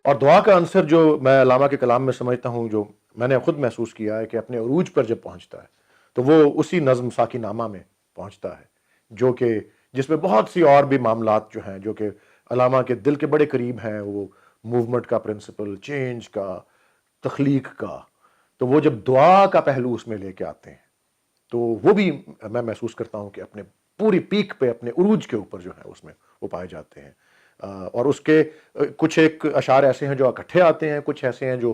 اور دعا کا عنصر جو میں علامہ کے کلام میں سمجھتا ہوں، جو میں نے خود محسوس کیا ہے کہ اپنے عروج پر جب پہنچتا ہے تو وہ اسی نظم ساکی نامہ میں پہنچتا ہے، جو کہ جس میں بہت سی اور بھی معاملات جو ہیں جو کہ علامہ کے دل کے بڑے قریب ہیں، وہ موومنٹ کا پرنسپل، چینج کا، تخلیق کا، تو وہ جب دعا کا پہلو اس میں لے کے آتے ہیں تو وہ بھی میں محسوس کرتا ہوں کہ اپنے پوری پیک پہ، اپنے عروج کے اوپر جو ہے اس میں وہ پائے جاتے ہیں۔ اور اس کے کچھ ایک اشعار ایسے ہیں جو اکٹھے آتے ہیں، کچھ ایسے ہیں جو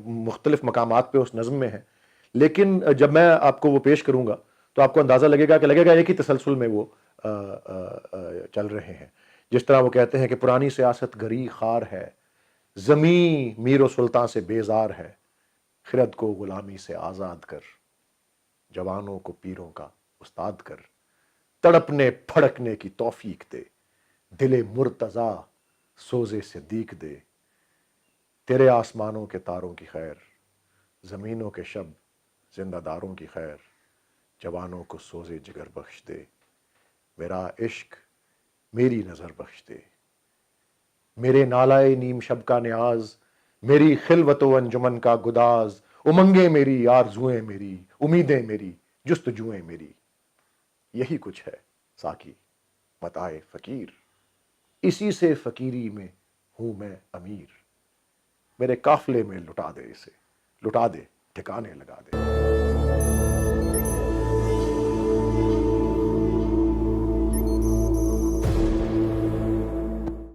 مختلف مقامات پہ اس نظم میں ہیں، لیکن جب میں آپ کو وہ پیش کروں گا تو آپ کو اندازہ لگے گا ایک ہی تسلسل میں وہ چل رہے ہیں۔ جس طرح وہ کہتے ہیں کہ پرانی سیاست گری خار ہے، زمیں میر و سلطان سے بیزار ہے، خرد کو غلامی سے آزاد کر، جوانوں کو پیروں کا استاد کر، تڑپنے پھڑکنے کی توفیق دے، دل مرتضی سوزے صدیق دے، تیرے آسمانوں کے تاروں کی خیر، زمینوں کے شب زندہ داروں کی خیر، جوانوں کو سوزے جگر بخش دے، میرا عشق میری نظر بخش دے، میرے نالائے نیم شب کا نیاز، میری خلوت و انجمن کا گداز، امنگیں میری، آرزوئیں میری، امیدیں میری، جستجوئیں میری، یہی کچھ ہے ساکی متاع فقیر، اسی سے فقیری میں ہوں میں امیر، میرے قافلے میں لٹا دے اسے، لٹا دے ٹھکانے لگا دے۔